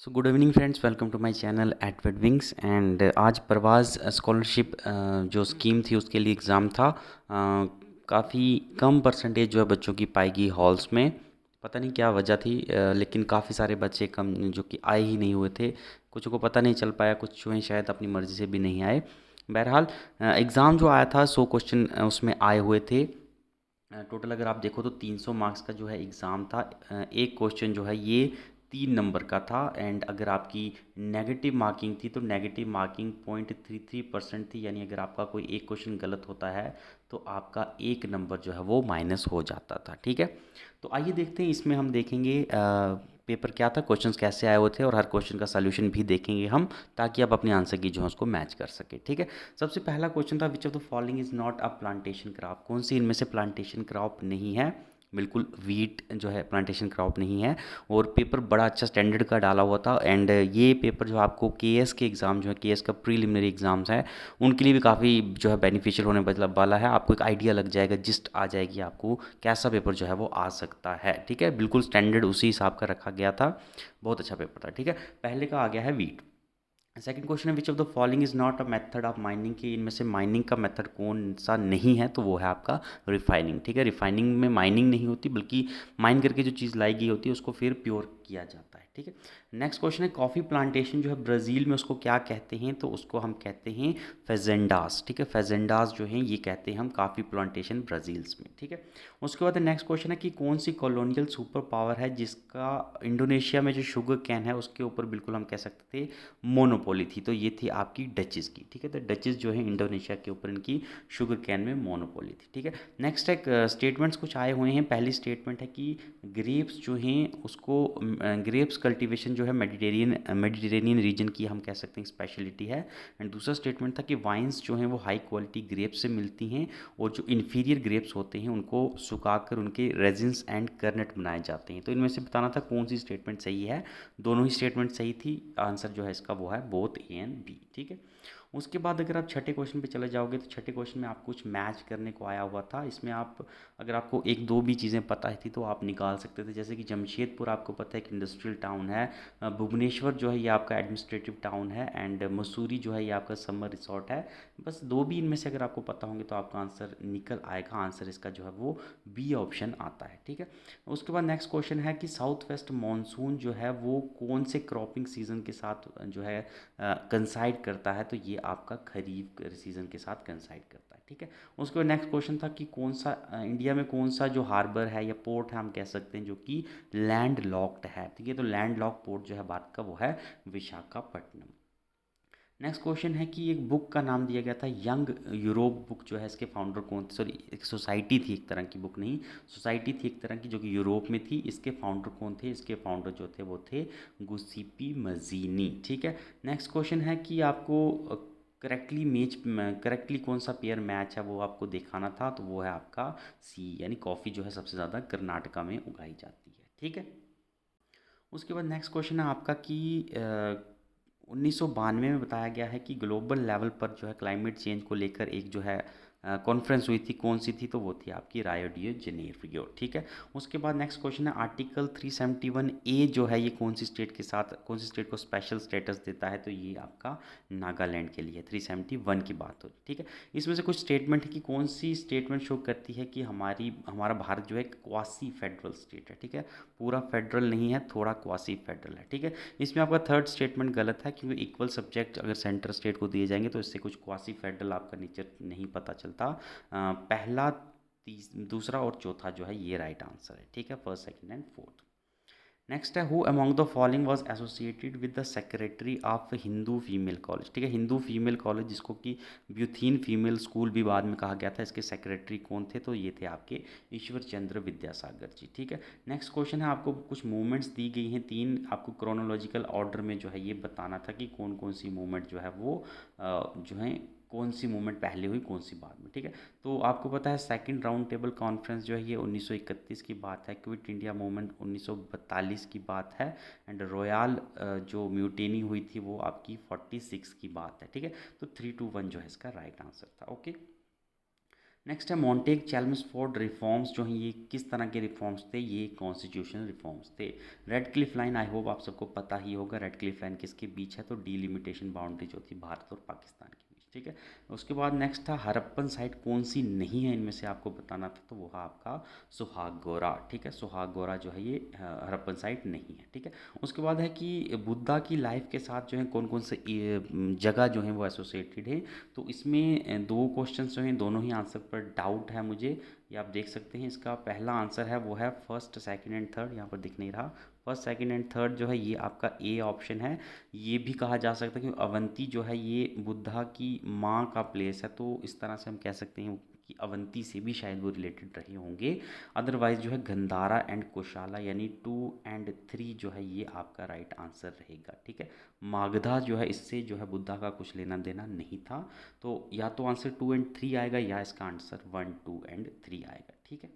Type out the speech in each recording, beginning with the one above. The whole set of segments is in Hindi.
So good evening friends, welcome to my channel Edward Wings. And आज प्रवास स्कॉलरशिप जो स्कीम थी उसके लिए एग्ज़ाम था। काफ़ी कम परसेंटेज जो है बच्चों की पाई गई हॉल्स में। पता नहीं क्या वजह थी, लेकिन काफ़ी सारे बच्चे कम जो कि आए ही नहीं हुए थे। कुछ को पता नहीं चल पाया, कुछ जो हैं शायद अपनी मर्ज़ी से भी नहीं आए। बहरहाल एग्ज़ाम जो आया था 100 क्वेश्चन उसमें आए हुए थे। टोटल अगर आप देखो तो 300 मार्क्स का जो है एग्ज़ाम था। एक क्वेश्चन जो है ये 3 नंबर का था। एंड अगर आपकी नेगेटिव मार्किंग थी तो नेगेटिव मार्किंग 0.33% थी, यानी अगर आपका कोई एक क्वेश्चन गलत होता है तो आपका 1 नंबर जो है वो माइनस हो जाता था। ठीक है, तो आइए देखते हैं, इसमें हम देखेंगे पेपर क्या था, क्वेश्चंस कैसे आए हुए थे और हर क्वेश्चन का सॉल्यूशन भी देखेंगे हम, ताकि आप अपने आंसर की जो है उसको मैच कर सके। ठीक है, सबसे पहला क्वेश्चन था, which of the following is not a plantation crop. कौन सी इनमें से प्लांटेशन क्रॉप नहीं है? बिल्कुल वीट जो है प्लांटेशन क्रॉप नहीं है। और पेपर बड़ा अच्छा स्टैंडर्ड का डाला हुआ था। एंड ये पेपर जो आपको केएस के एग्ज़ाम जो है, केएस का प्रीलिमिनरी एग्ज़ाम्स है, उनके लिए भी काफ़ी जो है बेनिफिशियल होने वाला है। आपको एक आइडिया लग जाएगा, जिस्ट आ जाएगी आपको कैसा पेपर जो है वो आ सकता है। ठीक है, बिल्कुल स्टैंडर्ड उसी हिसाब का रखा गया था। बहुत अच्छा पेपर था। ठीक है, पहले का आ गया है वीट। सेकंड क्वेश्चन है, which of the following is not a method of mining. की इनमें से माइनिंग का मेथड कौन सा नहीं है? तो वो है आपका रिफाइनिंग। ठीक है, रिफाइनिंग में माइनिंग नहीं होती, बल्कि माइन करके जो चीज़ लाई गई होती है उसको फिर प्योर किया जाता है। ठीक है, नेक्स्ट क्वेश्चन है, कॉफ़ी प्लांटेशन जो है ब्राज़ील में उसको क्या कहते हैं? तो उसको हम कहते हैं फेजेंडास। ठीक है, फेजेंडास जो हैं ये कहते हैं हम कॉफ़ी प्लांटेशन ब्राज़ील्स में। ठीक है, उसके बाद नेक्स्ट क्वेश्चन है कि कौन सी कॉलोनियल सुपर पावर है जिसका इंडोनेशिया में जो शुगर कैन है उसके ऊपर बिल्कुल हम कह सकते थे मोनोपोली थी? तो ये थी आपकी डचेस की। ठीक है, तो डचेस जो है इंडोनेशिया के ऊपर इनकी शुगर कैन में मोनोपोली थी। ठीक है, नेक्स्ट एक स्टेटमेंट्स कुछ आए हुए हैं। पहली स्टेटमेंट है कि ग्रेप्स जो हैं उसको ग्रेप्स कल्टीवेशन जो है मेडिटेरेनियन रीजन की हम कह सकते हैं स्पेशलिटी है। एंड दूसरा स्टेटमेंट था कि वाइन्स जो हैं वो हाई क्वालिटी ग्रेप्स से मिलती हैं, और जो इन्फीरियर ग्रेप्स होते हैं उनको सुखाकर उनके रेजिन्स एंड कर्नेट बनाए जाते हैं। तो इनमें से बताना था कौन सी स्टेटमेंट सही है। दोनों ही स्टेटमेंट सही थी। आंसर जो है इसका वो है बोथ ए एंड बी। ठीक है, उसके बाद अगर आप छठे क्वेश्चन पे चले जाओगे तो छठे क्वेश्चन में आपको कुछ मैच करने को आया हुआ था। इसमें आप अगर आपको एक दो भी चीज़ें पता थी तो आप निकाल सकते थे, जैसे कि जमशेदपुर आपको पता है कि इंडस्ट्रियल टाउन है, भुवनेश्वर जो है ये आपका एडमिनिस्ट्रेटिव टाउन है, एंड मसूरी जो है ये आपका समर रिसोर्ट है। बस दो भी इनमें से अगर आपको पता होंगे तो आपका आंसर निकल आएगा। आंसर इसका जो है वो बी ऑप्शन आता है। ठीक है, उसके बाद नेक्स्ट क्वेश्चन है कि साउथ वेस्ट मानसून जो है वो कौन से क्रॉपिंग सीजन के साथ जो है कंसाइड करता है? तो ये आपका खरीफ सीजन के साथ कंसाइड करता है। ठीक है, उसके बाद नेक्स्ट क्वेश्चन था कि कौन सा इंडिया में कौन सा जो हार्बर है या पोर्ट है हम कह सकते हैं जो कि लैंड लॉक्ड है? ठीक है, तो लैंड लॉक पोर्ट जो है भारत का वो है विशाखापट्टनम। नेक्स्ट क्वेश्चन है कि एक बुक का नाम दिया गया था यंग यूरोप बुक जो है, इसके फाउंडर कौन थे? सॉरी, एक सोसाइटी थी, एक तरह की बुक नहीं, सोसाइटी थी एक तरह की जो कि यूरोप में थी। इसके फाउंडर कौन थे? इसके फाउंडर जो थे वो थे गुसिपी मजीनी। ठीक है, नेक्स्ट क्वेश्चन है कि आपको करेक्टली कौन सा पेयर मैच है वो आपको दिखाना था। तो वो है आपका सी, यानी कॉफ़ी जो है सबसे ज़्यादा कर्नाटका में उगाई जाती है। ठीक है, उसके बाद नेक्स्ट क्वेश्चन है आपका कि 1992 में बताया गया है कि ग्लोबल लेवल पर जो है क्लाइमेट चेंज को लेकर एक जो है कॉन्फ्रेंस हुई थी, कौन सी थी? तो वो थी आपकी रायो डी जेनेरियो। ठीक है, उसके बाद नेक्स्ट क्वेश्चन है आर्टिकल 371 ए जो है ये कौन सी स्टेट के साथ, कौन सी स्टेट को स्पेशल स्टेटस देता है? तो ये आपका नागालैंड के लिए 371 की बात हो। ठीक है, इसमें से कुछ स्टेटमेंट है कि कौन सी स्टेटमेंट शो करती है कि हमारा भारत जो है क्वासी फेडरल स्टेट है। ठीक है, पूरा फेडरल नहीं है, थोड़ा क्वासी फेडरल है। ठीक है, इसमें आपका थर्ड स्टेटमेंट गलत है, क्योंकि इक्वल सब्जेक्ट अगर सेंटर स्टेट को दिए जाएंगे तो इससे कुछ क्वासी फेडरल आपका नेचर नहीं पता चलता। पहला, दूसरा और चौथा जो है ये राइट आंसर है। ठीक है, first second and fourth. Next है, who among the following was associated with the secretary of Hindu female college. ठीक है, हिंदू फीमेल कॉलेज जिसको कि ब्यूथीन फीमेल स्कूल भी बाद में कहा गया था, इसके सेक्रेटरी कौन थे? तो ये थे आपके ईश्वर चंद्र विद्यासागर जी। ठीक है, नेक्स्ट क्वेश्चन है, आपको कुछ मूवमेंट्स दी गई हैं तीन, आपको क्रोनोलॉजिकल ऑर्डर में जो है ये बताना था कि कौन कौन सी मूवमेंट जो है वो जो है कौन सी मूवमेंट पहले हुई कौन सी बाद में। ठीक है, तो आपको पता है सेकंड राउंड टेबल कॉन्फ्रेंस जो है ये 1931 की बात है, क्विट इंडिया मूवमेंट 1942 की बात है, एंड रॉयल जो म्यूटेनी हुई थी वो आपकी 46 की बात है। ठीक है, तो 3-2-1 जो है इसका राइट आंसर था। ओके, नेक्स्ट है मॉन्टेग चैल्मस्फोर्ड रिफॉर्म्स जो हैं ये किस तरह के रिफॉर्म्स थे, ये कॉन्स्टिट्यूशनल रिफॉर्म्स थे। Red Cliff line I hope आप सबको पता ही होगा, रेड क्लिफ लाइन किसके बीच है, तो डीलिमिटेशन बाउंड्री जो थी भारत और पाकिस्तान के बीच, ठीक है। उसके बाद नेक्स्ट था हरप्पन साइट कौन सी नहीं है इनमें से आपको बताना था, तो वो है आपका सुहागगोरा, ठीक है। सुहागगोरा जो है ये हरप्पन साइट नहीं है, ठीक है। उसके बाद है कि बुद्धा की लाइफ के साथ जो है कौन कौन से जगह जो है वो एसोसिएटेड है, तो इसमें दो क्वेश्चन जो हैं दोनों ही आंसर पर डाउट है मुझे, ये आप देख सकते हैं। इसका पहला आंसर है वो है फर्स्ट सेकंड एंड थर्ड, यहाँ पर दिख नहीं रहा, फर्स्ट सेकंड एंड थर्ड जो है ये आपका ए ऑप्शन है। ये भी कहा जा सकता है कि अवंती जो है ये बुद्धा की माँ का प्लेस है, तो इस तरह से हम कह सकते हैं कि अवंती से भी शायद वो रिलेटेड रहे होंगे। अदरवाइज जो है गंधारा एंड कोशाला यानी 2 और 3 जो है ये आपका राइट आंसर रहेगा, ठीक है। मागधा जो है इससे जो है बुद्धा का कुछ लेना देना नहीं था, तो या तो आंसर 2 और 3 आएगा या इसका आंसर 1, 2 और 3 आएगा, ठीक है।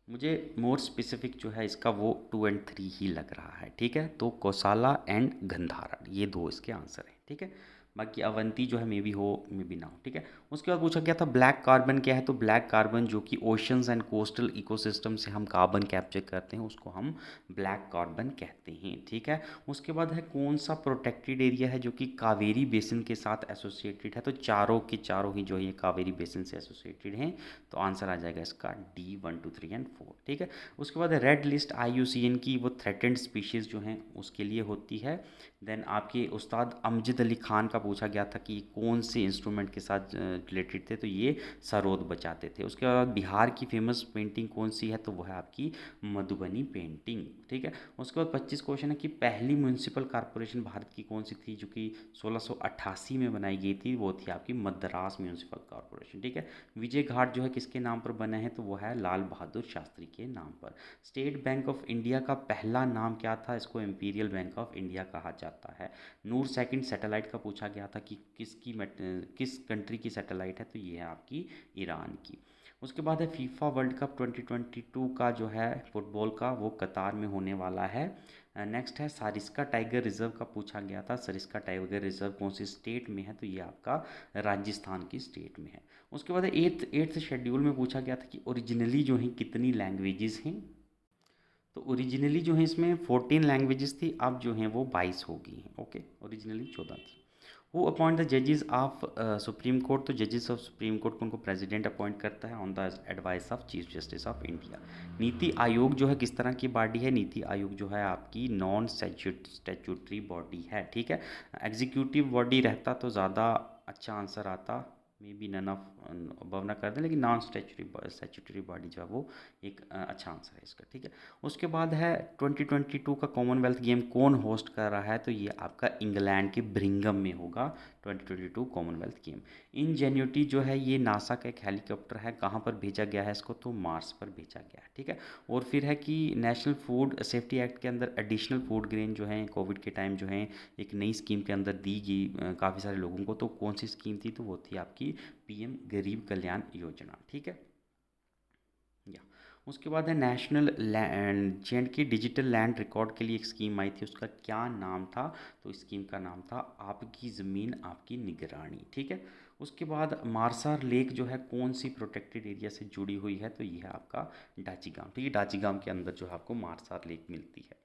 मुझे मोर स्पेसिफिक जो है इसका वो 2 और 3 ही लग रहा है, ठीक है। तो कोसाला एंड गंधारा ये दो इसके आंसर हैं, ठीक है। बाकी अवंती जो है मे बी हो मे बी ना हो, ठीक है। उसके बाद पूछा गया था ब्लैक कार्बन क्या है, तो ब्लैक कार्बन जो कि ओशंस एंड कोस्टल इकोसिस्टम से हम कार्बन कैप्चर करते हैं उसको हम ब्लैक कार्बन कहते हैं, ठीक है। उसके बाद है कौन सा प्रोटेक्टेड एरिया है जो कि कावेरी बेसिन के साथ एसोसिएटेड है, तो चारों के चारों ही जो है ये कावेरी बेसिन से एसोसिएटेड हैं, तो आंसर आ जाएगा इसका डी 1, 2, 3 और 4, ठीक है। उसके बाद रेड लिस्ट IUCN की वो थ्रेटेंड स्पीशीज़ जो हैं उसके लिए होती है। देन आपके उस्ताद अमजद अली खान का पूछा गया था कि कौन से इंस्ट्रूमेंट के साथ रिलेटेड थे, तो ये सरोद बजाते थे। उसके बाद बिहार की फेमस पेंटिंग कौन सी है, तो वो है आपकी मधुबनी पेंटिंग, ठीक है। उसके बाद 25 क्वेश्चन है कि पहली म्यूनसिपल कॉरपोरेशन भारत की कौन सी थी जो कि 1688 में बनाई गई थी, वो थी आपकी मद्रास म्यूनसिपल कॉरपोरेशन, ठीक है। विजय घाट जो है किसके नाम पर बना है, तो वो है लाल बहादुर शास्त्री के नाम पर। स्टेट बैंक ऑफ इंडिया का पहला नाम क्या था, इसको इंपीरियल बैंक ऑफ इंडिया कहा जाता है। नूर सेकंड सैटेलाइट का पूछा गया था कि किस कंट्री की सैटेलाइट है, तो ये है आपकी ईरान की। उसके बाद है फीफा वर्ल्ड कप 2022 का जो है फुटबॉल का वो कतार में होने वाला है। नेक्स्ट है सारिस्का टाइगर रिजर्व का पूछा गया था, सरिस्का टाइगर रिजर्व कौन सी स्टेट में है, तो ये आपका राजस्थान की स्टेट में है। उसके बाद एट्थ शेड्यूल में पूछा गया था कि ओरिजिनली जो है कितनी लैंग्वेजेस हैं, तो ओरिजिनली जो है इसमें 14 लैंग्वेजेस थी, अब जो हैं वो 22 हो गई हैं, ओके। ओरिजिनली 14 थी। हु अपॉइंट द जजेस ऑफ सुप्रीम कोर्ट, तो जजेस ऑफ सुप्रीम कोर्ट को उनको प्रेसिडेंट अपॉइंट करता है on the advice of chief justice of India. NITI Aayog जो है किस तरह की बॉडी है, नीति आयोग जो है आपकी नॉन स्टैट्यूटरी बॉडी है, ठीक है। एग्जीक्यूटिव बॉडी रहता तो ज़्यादा अच्छा आंसर आता, may be none of above ना कर दें, लेकिन नॉन स्टैट्यूटरी बॉडी जो है वो एक अच्छा आंसर है इसका, ठीक है। उसके बाद है 2022 का कॉमनवेल्थ गेम कौन होस्ट कर रहा है, तो ये आपका इंग्लैंड के ब्रिंगम में होगा 2022 कॉमनवेल्थ गेम। इनजेन्युटी जो है ये नासा का एक हेलीकॉप्टर है, कहाँ पर भेजा गया है इसको, तो मार्स पर भेजा गया है, ठीक है। और फिर है कि नेशनल फूड सेफ्टी एक्ट के अंदर एडिशनल फूड ग्रेन जो है कोविड के टाइम जो है एक नई स्कीम के अंदर दी गई काफ़ी सारे लोगों को, तो कौन सी स्कीम थी, तो वो थी आपकी PM गरीब कल्याण योजना, ठीक है। या उसके बाद है national land J&K digital land record के लिए एक स्कीम आई थी, उसका क्या नाम था, तो स्कीम का नाम था आपकी ज़मीन आपकी निगरानी, ठीक है। उसके बाद मारसार लेक जो है कौन सी प्रोटेक्टेड एरिया से जुड़ी हुई है, तो ये है आपका डाचीगाम, ठीक है। डाचीगाम के अंदर जो है आपको मारसार लेक मिलती है।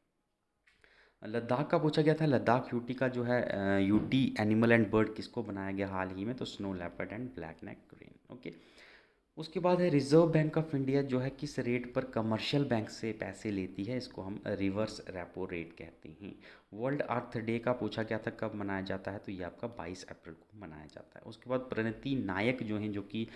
लद्दाख का पूछा गया था, लद्दाख यूटी का जो है यूटी एनिमल एंड बर्ड किसको बनाया गया हाल ही में, तो snow leopard and black neck crane, okay. उसके बाद है रिजर्व बैंक ऑफ इंडिया जो है किस रेट पर कमर्शियल बैंक से पैसे लेती है, इसको हम रिवर्स रेपो रेट कहते हैं। वर्ल्ड अर्थ डे का पूछा गया था कब मनाया जाता है, तो ये आपका 22 अप्रैल को मनाया जाता है। उसके बाद प्रणति नायक जो हैं जो कि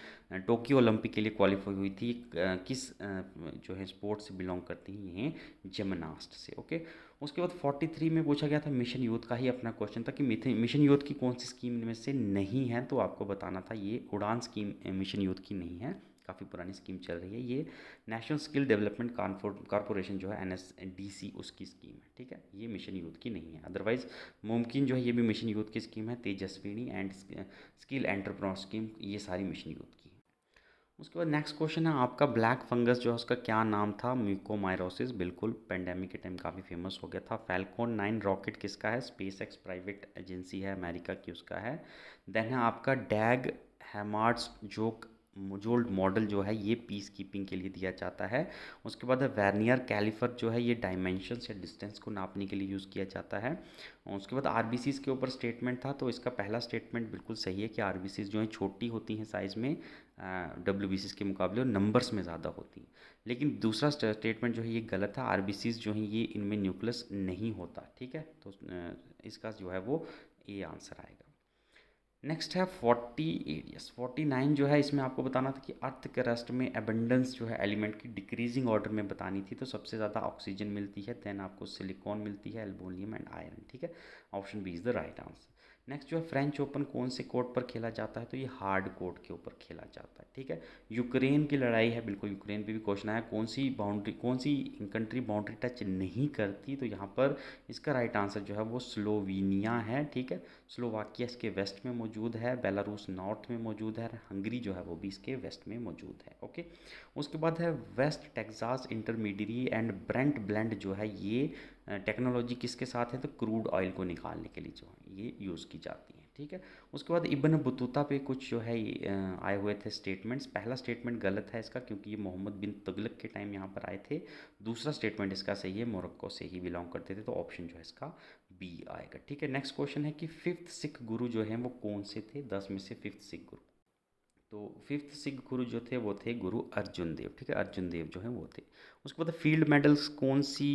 टोक्यो ओलंपिक के लिए क्वालिफाई हुई थी, किस जो है स्पोर्ट्स से बिलोंग करती हैं, ये हैं जिमनास्ट से, ओके। उसके बाद 43 में पूछा गया था मिशन यूथ का ही अपना क्वेश्चन था कि मिशन यूथ की कौन सी स्कीम में से नहीं है, तो आपको बताना था ये उड़ान स्कीम मिशन यूथ की नहीं है, काफ़ी पुरानी स्कीम चल रही है ये। नेशनल स्किल डेवलपमेंट कॉरपोरेशन जो है NSDC उसकी स्कीम है, ठीक है। ये मिशन यूथ की नहीं है। अदरवाइज मुमकिन जो है ये भी मिशन यूथ की स्कीम है, Tejaswini and skill entrepreneur scheme ये सारी मिशन यूथ की है। उसके बाद नेक्स्ट क्वेश्चन है आपका ब्लैक फंगस जो है उसका क्या नाम था, म्यूकोमाइरोसिस, बिल्कुल पेंडेमिक के टाइम काफ़ी फेमस हो गया था। फैल्कॉन 9 रॉकेट किसका है, स्पेस एक्स प्राइवेट एजेंसी है अमेरिका की, उसका है। देन है आपका डैग हैमार्ड्स जोल्ड मॉडल जो है ये पीस कीपिंग के लिए दिया जाता है। उसके बाद है वर्नियर कैलिपर जो है ये डायमेंशंस या डिस्टेंस को नापने के लिए यूज़ किया जाता है। और उसके बाद आरबीसीज़ के ऊपर स्टेटमेंट था, तो इसका पहला स्टेटमेंट बिल्कुल सही है कि आरबीसीज़ जो हैं छोटी होती हैं साइज़ में डब्ल्यूबीसीज़ के मुकाबले और नंबर्स में ज़्यादा होती हैं। लेकिन दूसरा स्टेटमेंट जो है ये गलत था, आरबीसीज़ जो हैं ये इनमें न्यूक्लियस नहीं होता। ठीक है, तो इसका जो है वो ए आंसर आएगा। नेक्स्ट है 48, यस 49 जो है इसमें आपको बताना था कि अर्थ क्रस्ट में एबंडेंस जो है एलिमेंट की डिक्रीजिंग ऑर्डर में बतानी थी। तो सबसे ज़्यादा ऑक्सीजन मिलती है, देन आपको सिलिकॉन मिलती है, एल्बोनियम एंड आयरन। ठीक है, option B is the right answer. Next जो है फ्रेंच ओपन कौन से कोर्ट पर खेला जाता है, तो ये हार्ड कोर्ट के ऊपर खेला जाता है। ठीक है, यूक्रेन की लड़ाई है, बिल्कुल यूक्रेन पे भी क्वेश्चन आया कौन सी बाउंड्री, कौन सी कंट्री बाउंड्री टच नहीं करती, तो यहाँ पर इसका राइट आंसर जो है वो स्लोवीनिया है। ठीक है, स्लोवाकिया इसके वेस्ट में मौजूद है, बेलारूस नॉर्थ में मौजूद है, हंगरी जो है वो भी इसके वेस्ट में मौजूद है। ओके, उसके बाद है West Texas intermediate and Brent blend जो है ये टेक्नोलॉजी किसके साथ है, तो क्रूड ऑयल को निकालने के लिए जो है ये यूज़ की जाती है। ठीक है, उसके बाद इब्न बतूता पे कुछ जो है आए हुए थे स्टेटमेंट्स। पहला स्टेटमेंट गलत है इसका, क्योंकि ये मोहम्मद बिन तुगलक के टाइम यहाँ पर आए थे। दूसरा स्टेटमेंट इसका सही है, मोरक्को से ही बिलोंग करते थे, तो ऑप्शन जो है इसका बी आएगा। ठीक है, नेक्स्ट क्वेश्चन है कि फिफ्थ सिख गुरु जो हैं वो कौन से थे, 10 में से फिफ्थ सिख गुरु। तो फिफ्थ सिख गुरु जो थे वो थे गुरु अर्जुन देव। ठीक है, अर्जुन देव जो हैं वो थे। उसके बाद फील्ड मेडल्स कौन सी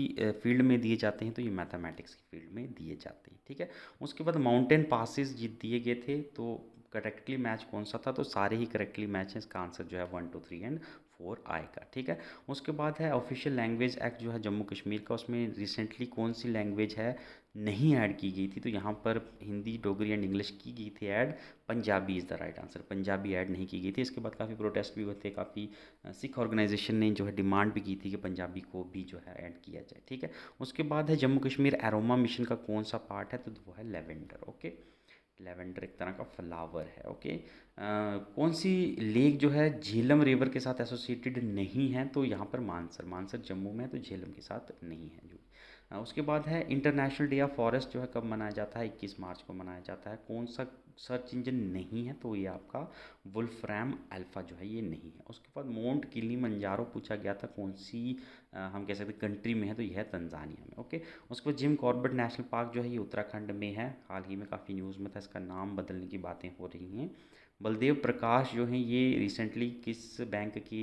फील्ड में दिए जाते हैं, तो ये मैथमेटिक्स की फील्ड में दिए जाते हैं। ठीक है, उसके बाद माउंटेन पासिस दिए गए थे, तो करेक्टली मैच कौन सा था, तो सारे ही करेक्टली मैच हैं, इसका आंसर जो है 1 2 3 एंड 4 आएगा। ठीक है, उसके बाद है ऑफिशियल लैंग्वेज एक्ट जो है जम्मू कश्मीर का, उसमें रिसेंटली कौन सी लैंग्वेज है नहीं ऐड की गई थी, तो यहाँ पर हिंदी, डोगरी एंड इंग्लिश की गई थी add, Punjabi is the right answer. Punjabi add नहीं की गई थी। इसके बाद काफ़ी प्रोटेस्ट भी हुए थे, काफ़ी सिख ऑर्गेनाइजेशन ने जो है डिमांड भी की थी कि पंजाबी को भी जो है ऐड किया जाए। ठीक है, उसके बाद है जम्मू कश्मीर एरोमा मिशन का कौन सा पार्ट है, तो वो है लेवेंडर। ओके, लेवेंडर एक तरह का फ्लावर है। ओके, कौन सी लेक जो है झेलम रिवर के साथ एसोसिएटेड नहीं है, तो यहाँ पर मानसर, मानसर जम्मू में है, तो झेलम के साथ नहीं है जो। उसके बाद है इंटरनेशनल डे ऑफ फॉरेस्ट जो है कब मनाया जाता है, 21 मार्च को मनाया जाता है। कौन सा सर्च इंजन नहीं है, तो ये आपका वुल्फ्रैम अल्फ़ा जो है ये नहीं है। उसके बाद माउंट किलिमंजारो पूछा गया था कौन सी हम कह सकते कंट्री में है, तो यह है तंजानिया में। ओके, उसके बाद जिम कॉर्बेट नेशनल पार्क जो है ये उत्तराखंड में है, हाल ही में काफ़ी न्यूज़ में था, इसका नाम बदलने की बातें हो रही हैं। बलदेव प्रकाश जो हैं ये रिसेंटली किस बैंक की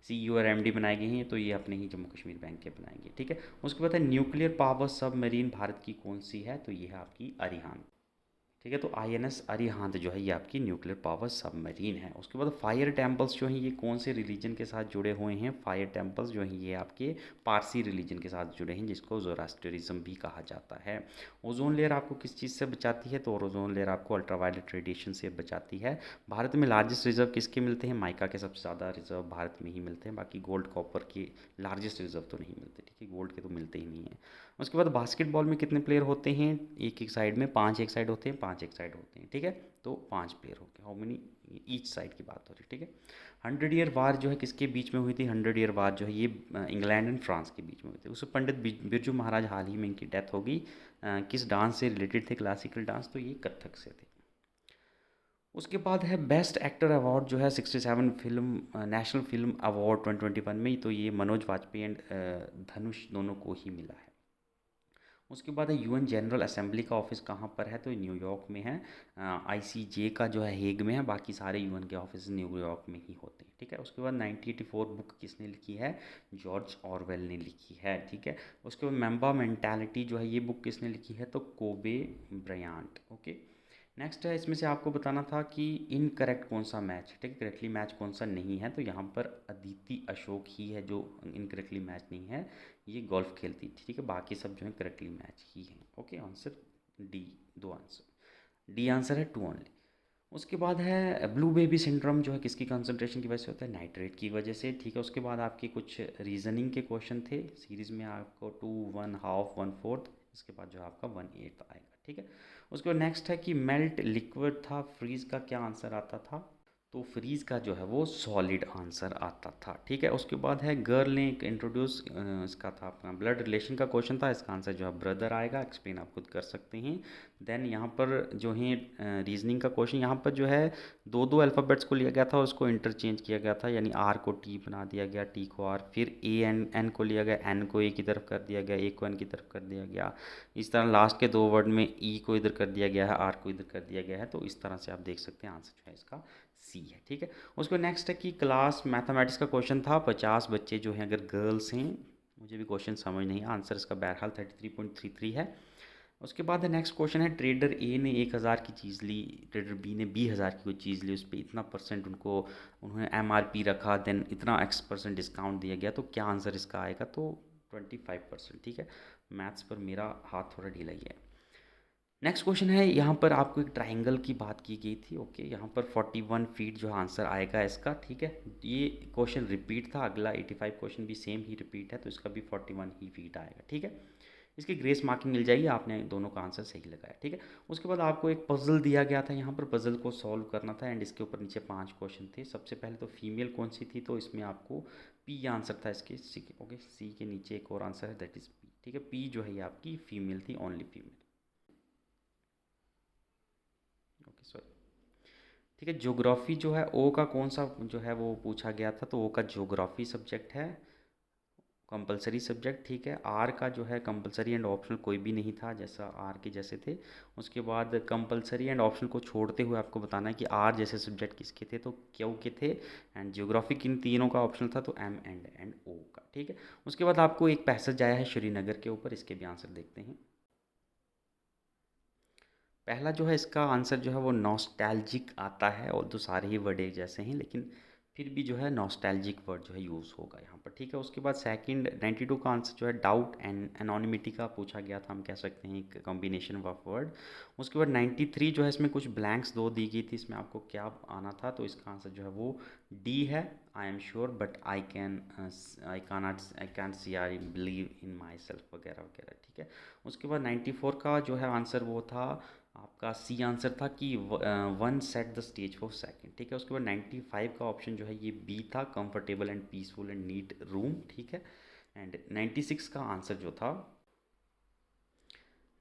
सीईओ और एमडी बनाए गए हैं, तो ये अपने ही जम्मू कश्मीर बैंक के बनाएंगे। ठीक है, उसके बाद है न्यूक्लियर पावर सबमरीन भारत की कौन सी है, तो ये है आपकी अरिहंत। ठीक है, तो आईएनएस अरिहंत जो है ये आपकी न्यूक्लियर पावर सबमरीन है। उसके बाद फायर टेम्पल्स जो हैं ये कौन से रिलीजन के साथ जुड़े हुए हैं, फायर टेम्पल्स जो हैं ये आपके पारसी रिलीजन के साथ जुड़े हैं, जिसको ज़ोरास्ट्रिज्म भी कहा जाता है। ओजोन लेयर आपको किस चीज़ से बचाती है, तो ओजोन लेयर आपको अल्ट्रावायलेट रेडिएशन से बचाती है। भारत में लार्जेस्ट रिजर्व किसके मिलते हैं, माइका के सबसे ज़्यादा रिजर्व भारत में ही मिलते हैं, बाकी गोल्ड कॉपर के लार्जेस्ट रिजर्व तो नहीं मिलते। ठीक है, गोल्ड के तो मिलते ही नहीं हैं। उसके बाद बास्केटबॉल में कितने प्लेयर होते हैं, एक एक साइड में 5 एक साइड होते हैं, 5 एक साइड होते हैं। ठीक है, तो 5 प्लेयर हो गए, हाउ मेनी ईच साइड की बात हो रही है। ठीक है, 100 ईयर वार जो है किसके बीच में हुई थी, 100 ईयर वार जो है ये इंग्लैंड एंड फ्रांस के बीच में हुई थी। उससे पंडित बिरजू महाराज हाल ही में इनकी डेथ हो गई। किस डांस से रिलेटेड थे, क्लासिकल डांस, तो ये कथक से थे। उसके बाद है बेस्ट एक्टर अवार्ड जो है 67 फिल्म नेशनल फिल्म अवार्ड 2021 में, तो ये मनोज वाजपेयी एंड धनुष दोनों को ही मिला है। उसके बाद है यूएन जनरल असेंबली का ऑफिस कहाँ पर है, तो न्यूयॉर्क में है। आईसीजे का जो है हेग में है, बाकी सारे यूएन के ऑफिस न्यूयॉर्क में ही होते हैं। ठीक है, उसके बाद 1984 बुक किसने लिखी है, जॉर्ज ऑरवेल ने लिखी है। ठीक है, उसके बाद मेंबा मेंटालिटी जो है ये बुक किसने लिखी है, तो कोबे ब्रायंट। ओके, नेक्स्ट है इसमें से आपको बताना था कि इनकरेक्ट कौन सा मैच, ठीक है, करेक्टली मैच कौन सा नहीं है, तो यहाँ पर अदिति अशोक ही है जो इनकरेक्टली मैच नहीं है, ये गोल्फ खेलती थी। ठीक है, बाकी सब जो है करेक्टली मैच ही हैं। ओके, आंसर डी, दो आंसर, डी आंसर है 2 ओनली। उसके बाद है ब्लू बेबी सिंड्रोम जो है किसकी कंसंट्रेशन की वजह से होता है, नाइट्रेट की वजह से। ठीक है, उसके बाद आपके कुछ रीजनिंग के क्वेश्चन थे सीरीज़ में, आपको 2 1 हाफ 1 4, इसके बाद जो है आपका 1/8 आएगा। ठीक है, उसके बाद नेक्स्ट है कि मेल्ट लिक्विड था फ्रीज का क्या आंसर आता था, तो फ्रीज़ का जो है वो सॉलिड आंसर आता था। ठीक है, उसके बाद है गर्ल ने एक इंट्रोड्यूस इसका था अपना ब्लड रिलेशन का क्वेश्चन था, इसका आंसर जो है ब्रदर आएगा, एक्सप्लेन आप खुद कर सकते हैं। देन यहाँ पर जो है रीजनिंग का क्वेश्चन, यहाँ पर जो है दो दो अल्फ़ाबेट्स को लिया गया था और उसको इंटरचेंज किया गया था, यानी आर को टी बना दिया गया, टी को आर, फिर ए एन को लिया गया, एन को ए की तरफ कर दिया गया, ए को एन की तरफ कर दिया गया। इस तरह लास्ट के दो वर्ड में ई को इधर कर दिया गया है, आर को इधर कर दिया गया है। तो इस तरह से आप देख सकते हैं आंसर जो है इसका सी है। ठीक है, उसको नेक्स्ट है कि क्लास मैथमेटिक्स का क्वेश्चन था, 50 बच्चे जो हैं अगर गर्ल्स हैं, मुझे भी क्वेश्चन समझ नहीं है, आंसर इसका बहरहाल 33.33 है। उसके बाद है नेक्स्ट क्वेश्चन है, ट्रेडर ए ने 1000 की चीज़ ली, ट्रेडर बी ने 20,000 की कोई चीज़ ली, उस पर इतना परसेंट उनको उन्होंने MRP रखा, देन इतना X% डिस्काउंट दिया गया, तो क्या आंसर इसका आएगा? तो 25%। ठीक है, मैथ्स पर मेरा हाथ थोड़ा ढीला ही है। नेक्स्ट क्वेश्चन है, यहाँ पर आपको एक ट्राइंगल की बात की गई थी। ओके, यहाँ पर 41 फीट जो आंसर आएगा इसका। ठीक है, ये क्वेश्चन रिपीट था, अगला 85 क्वेश्चन भी सेम ही रिपीट है, तो इसका भी 41 ही फीट आएगा। ठीक है, इसकी ग्रेस मार्किंग मिल जाएगी, आपने दोनों का आंसर सही लगाया। ठीक है, उसके बाद आपको एक पजल दिया गया था, यहाँ पर पजल को सॉल्व करना था एंड इसके ऊपर नीचे 5 क्वेश्चन थे। सबसे पहले तो फीमेल कौन सी थी, तो इसमें आपको पी आंसर था इसके। सी के, ओके, सी के नीचे एक और आंसर है, दैट इज़ पी। ठीक है, पी जो है ये आपकी फीमेल थी, ओनली फीमेल। Okay, sorry. ठीक है, ज्योग्राफी जो है ओ का कौन सा जो है वो पूछा गया था, तो ओ का ज्योग्राफी सब्जेक्ट है, कंपलसरी सब्जेक्ट। ठीक है, आर का जो है कंपलसरी एंड ऑप्शनल कोई भी नहीं था, जैसा आर के जैसे थे। उसके बाद कंपलसरी एंड ऑप्शनल को छोड़ते हुए आपको बताना है कि आर जैसे सब्जेक्ट किसके थे, तो क्यू के थे, एंड ज्योग्राफी किन तीनों का ऑप्शनल था, तो एम एंड ओ का। ठीक है, उसके बाद आपको एक पैसेज आया है श्रीनगर के ऊपर, इसके भी आंसर देखते हैं। पहला जो है इसका आंसर जो है वो नॉस्टैल्जिक आता है, और तो सारे ही वर्ड एक जैसे हैं, लेकिन फिर भी जो है नॉस्टैल्जिक वर्ड जो है यूज़ होगा यहाँ पर। ठीक है, उसके बाद सेकंड 92 का आंसर जो है डाउट एंड एनोनिमिटी का पूछा गया था, हम कह सकते हैं एक कॉम्बिनेशन ऑफ वर्ड। उसके बाद 93 जो है इसमें कुछ ब्लैंक्स दो दी गई थी, इसमें आपको क्या आना था, तो इसका आंसर जो है वो डी है, I am sure but I can see, I believe in my self वगैरह वगैरह। ठीक है, उसके बाद 94 का जो है आंसर वो था आपका सी आंसर था कि one set the stage for second. ठीक है, उसके बाद 95 का ऑप्शन जो है ये बी था, comfortable and peaceful and neat room. ठीक है, एंड 96 का आंसर जो था,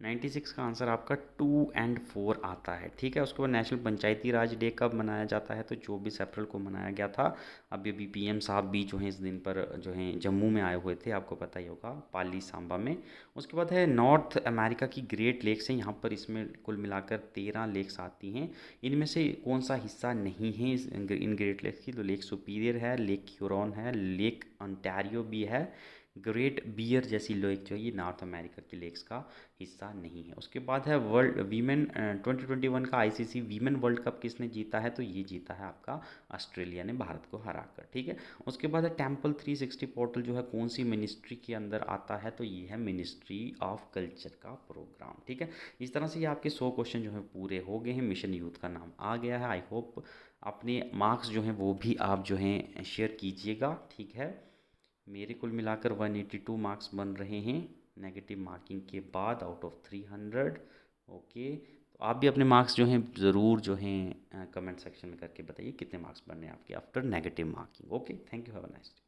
96 का आंसर आपका 2 और 4 आता है। ठीक है, उसके बाद नेशनल पंचायती राज डे कब मनाया जाता है, तो 24 अप्रैल को मनाया गया था। अभी अभी PM साहब भी जो हैं इस दिन पर जो हैं जम्मू में आए हुए थे, आपको पता ही होगा, पाली सांबा में। उसके बाद है नॉर्थ अमेरिका की ग्रेट लेक्स हैं, यहाँ पर इसमें कुल मिलाकर 13 लेक्स आती हैं। इनमें से कौन सा हिस्सा नहीं है इन ग्रेट लेक्स की, तो लेक सुपीरियर है, लेक ह्यूरॉन है, लेक ओंटारियो भी है, ग्रेट बियर जैसी लेक जो है ये नॉर्थ अमेरिका की लेक्स का हिस्सा नहीं है। उसके बाद है वर्ल्ड वीमेन 2021 का ICC वीमेन वर्ल्ड कप किसने जीता है, तो ये जीता है आपका ऑस्ट्रेलिया ने भारत को हराकर। ठीक है, उसके बाद है टेम्पल 360 पोर्टल जो है कौन सी मिनिस्ट्री के अंदर आता है, तो ये है मिनिस्ट्री ऑफ कल्चर का प्रोग्राम। ठीक है, इस तरह से ये आपके 100 क्वेश्चन जो है पूरे हो गए हैं, मिशन यूथ का नाम आ गया है। आई होप अपने मार्क्स जो हैं वो भी आप जो हैं शेयर कीजिएगा। ठीक है, मेरे कुल मिलाकर 182 मार्क्स बन रहे हैं नेगेटिव मार्किंग के बाद आउट ऑफ 300। ओके, तो आप भी अपने मार्क्स जो हैं ज़रूर जो हैं कमेंट सेक्शन में करके बताइए कितने मार्क्स बनने हैं आपके after negative marking. Okay, thank you, have a nice day.